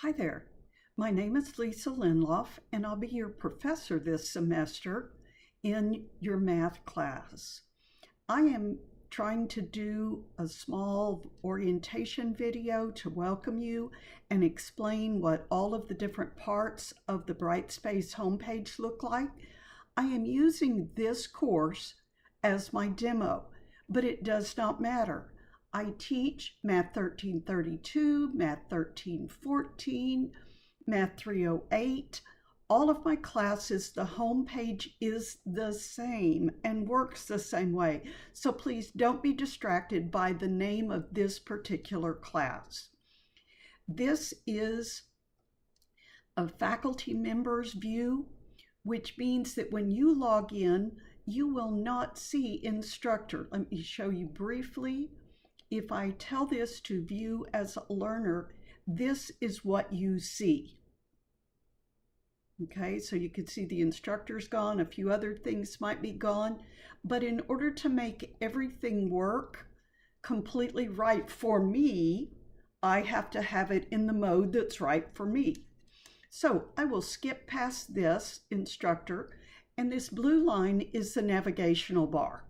Hi there. My name is Lisa Linloff, and I'll be your professor this semester in your math class. I am trying to do a small orientation video to welcome you and explain what all of the different parts of the Brightspace homepage look like. I am using this course as my demo, but it does not matter. I teach Math 1332, Math 1314, Math 308. All of my classes, the homepage is the same and works the same way. So please don't be distracted by the name of this particular class. This is a faculty members view, which means that when you log in, you will not see instructor. Let me show you briefly. If I tell this to view as a learner, this is what you see. Okay, so you can see the instructor's gone, a few other things might be gone, but in order to make everything work completely right for me, I have to have it in the mode that's right for me. So I will skip past this instructor, and this blue line is the navigational bar.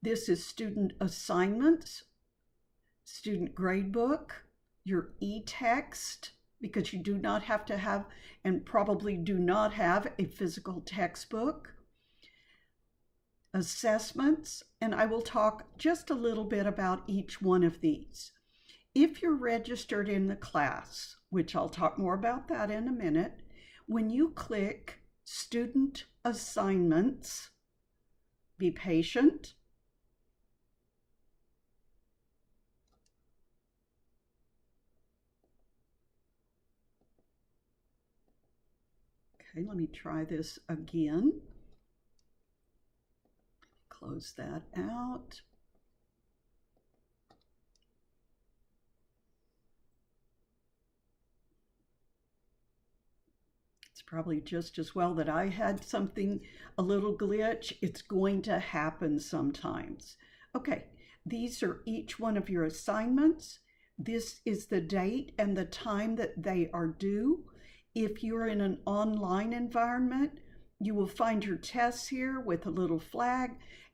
This is student assignments, student gradebook, your e-text, because you do not have to have and probably do not have a physical textbook, assessments, and I will talk just a little bit about each one of these. If you're registered in the class, which I'll talk more about that in a minute, when you click student assignments, be patient. Okay, let me try this again. Close that out. It's probably just as well that I had something, a little glitch. It's going to happen sometimes. Okay, these are each one of your assignments. This is the date and the time that they are due. If you're in an online environment, you will find your tests here with a little flag,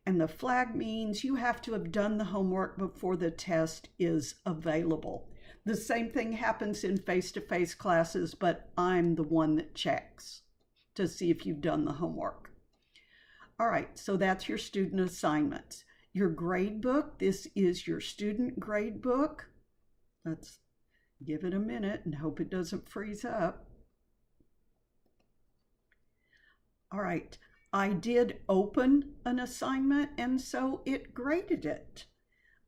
and the flag means you have to have done the homework before the test is available. The same thing happens in face-to-face classes, but I'm the one that checks to see if you've done the homework. All right, so that's your student assignments. Your grade book, this is your student grade book. Let's give it a minute and hope it doesn't freeze up. All right, I did open an assignment and so it graded it,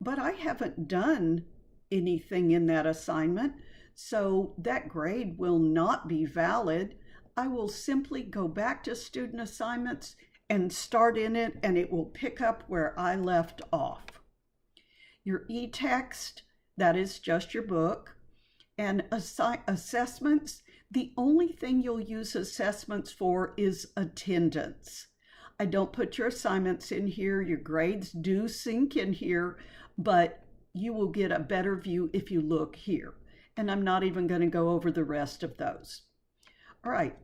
but I haven't done anything in that assignment, so that grade will not be valid. I will simply go back to student assignments and start in it, and it will pick up where I left off. Your e-text, that is just your book, and assessments, the only thing you'll use assessments for is attendance. I don't put your assignments in here. Your grades do sync in here, but you will get a better view if you look here. And I'm not even going to go over the rest of those. All right,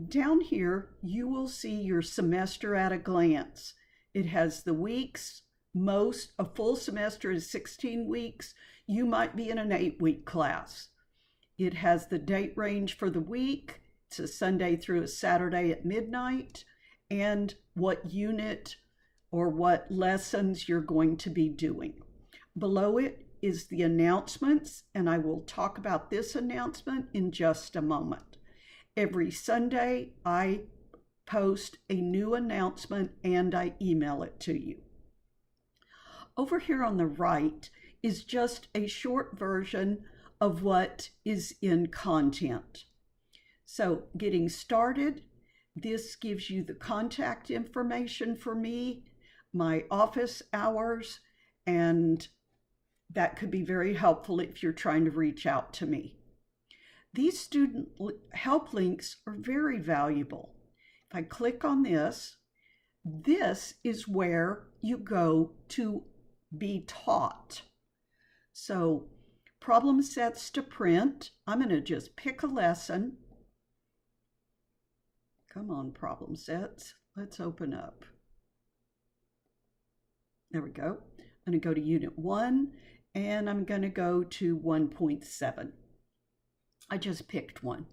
down here, you will see your semester at a glance. It has the weeks. A full semester is 16 weeks. You might be in an 8-week class. It has the date range for the week. It's a Sunday through a Saturday at midnight, and what unit or what lessons you're going to be doing. Below it is the announcements, and I will talk about this announcement in just a moment. Every Sunday, I post a new announcement and I email it to you. Over here on the right is just a short version of what is in content. So getting started, this gives you the contact information for me, my office hours, and that could be very helpful if you're trying to reach out to me. These student help links are very valuable. If I click on this, this is where you go to be taught. So problem sets to print. I'm going to just pick a lesson. Come on, problem sets. Let's open up. There we go. I'm going to go to Unit 1, and I'm going to go to 1.7. I just picked one.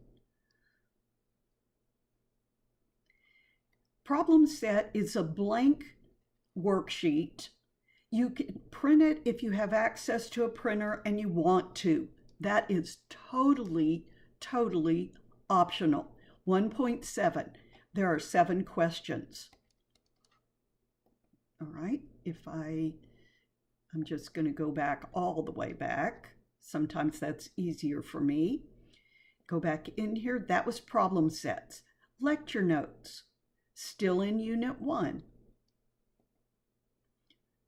Problem set is a blank worksheet. You can print it if you have access to a printer and you want to. That is totally optional. 1.7, there are 7 questions. All right, I'm just going to go back all the way back. Sometimes that's easier for me. Go back in here. That was problem sets. Lecture notes, still in Unit 1.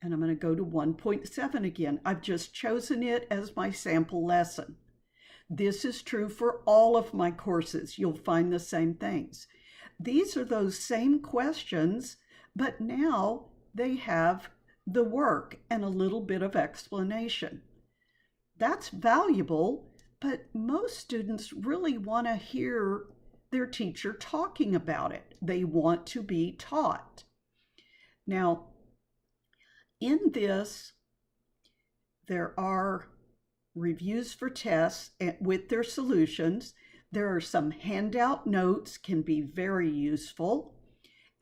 And I'm going to go to 1.7 again. I've just chosen it as my sample lesson. This is true for all of my courses. You'll find the same things. These are those same questions, but now they have the work and a little bit of explanation. That's valuable, but most students really want to hear their teacher talking about it. They want to be taught. Now, in this, there are reviews for tests with their solutions. There are some handout notes, can be very useful.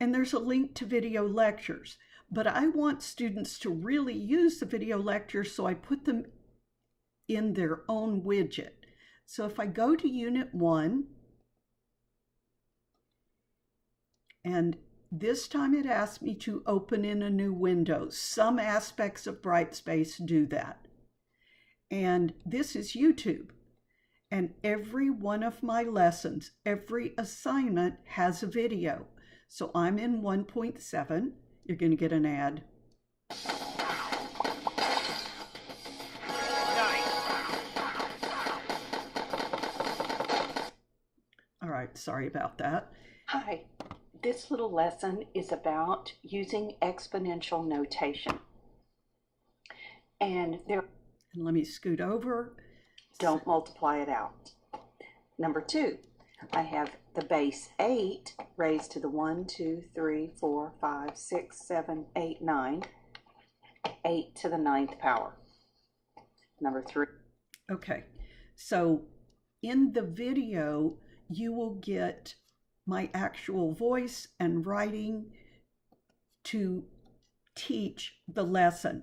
And there's a link to video lectures. But I want students to really use the video lectures, so I put them in their own widget. So if I go to Unit 1, and this time it asked me to open in a new window. Some aspects of Brightspace do that. And this is YouTube. And every one of my lessons, every assignment has a video. So I'm in 1.7. You're going to get an ad. All right, sorry about that. Hi, this little lesson is about using exponential notation. And let me scoot over. Don't multiply it out. Number 2, I have the base 8 raised to the 1, 2, 3, 4, 5, 6, 7, 8, 9, 8 to the 9th power. Number 3. Okay, so in the video, you will get my actual voice and writing to teach the lesson.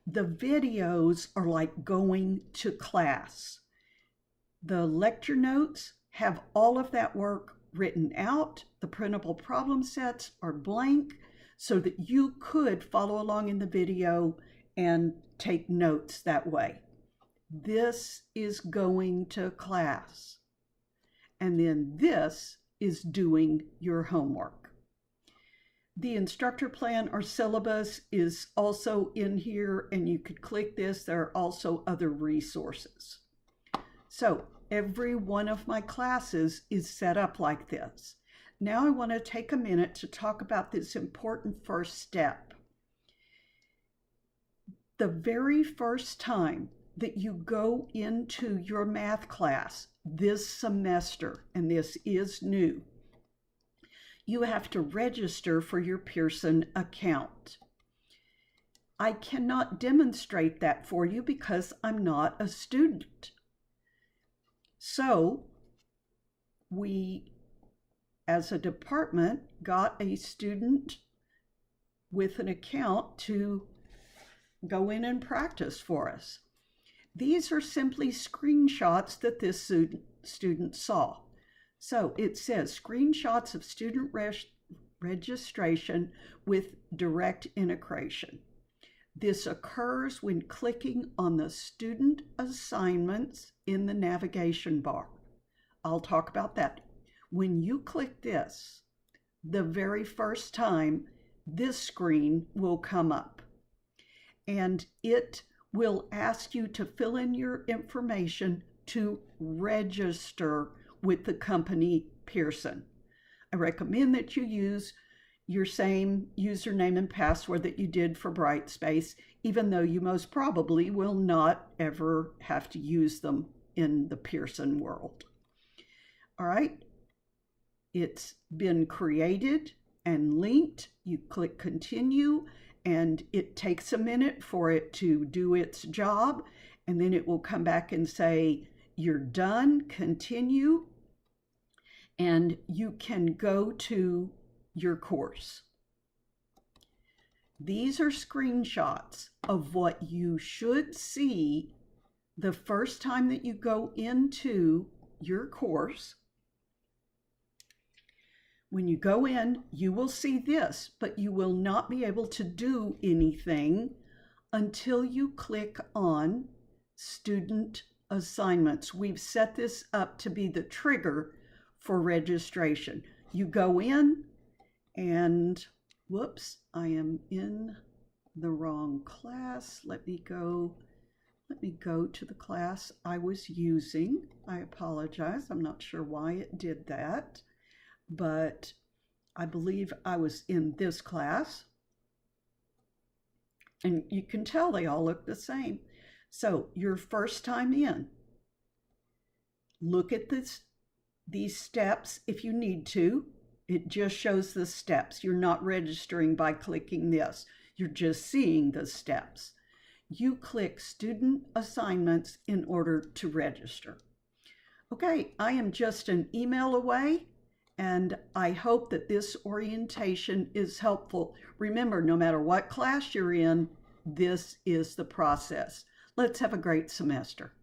The videos are like going to class. The lecture notes have all of that work written out. The printable problem sets are blank so that you could follow along in the video and take notes that way. This is going to class. And then this is doing your homework. The instructor plan or syllabus is also in here, and you could click this. There are also other resources. So every one of my classes is set up like this. Now I want to take a minute to talk about this important first step. The very first time that you go into your math class this semester, and this is new, you have to register for your Pearson account. I cannot demonstrate that for you because I'm not a student. So we, as a department, got a student with an account to go in and practice for us. These are simply screenshots that this student saw. So it says screenshots of student registration with direct integration. This occurs when clicking on the student assignments in the navigation bar. I'll talk about that. When you click this, the very first time, this screen will come up. And it will ask you to fill in your information to register with the company Pearson. I recommend that you use your same username and password that you did for Brightspace, even though you most probably will not ever have to use them in the Pearson world. All right, it's been created and linked. You click continue, and it takes a minute for it to do its job, and then it will come back and say, you're done, continue, and you can go to your course. These are screenshots of what you should see the first time that you go into your course. When you go in, you will see this, but you will not be able to do anything until you click on Student Assignments. We've set this up to be the trigger for registration. You go in and, whoops, I am in the wrong class. Let me go to the class I was using. I apologize. I'm not sure why it did that, but I believe I was in this class. And you can tell they all look the same. So your first time in, look at these steps if you need to. It just shows the steps. You're not registering by clicking this. You're just seeing the steps. You click Student Assignments in order to register. Okay, I am just an email away, and I hope that this orientation is helpful. Remember, no matter what class you're in, this is the process. Let's have a great semester.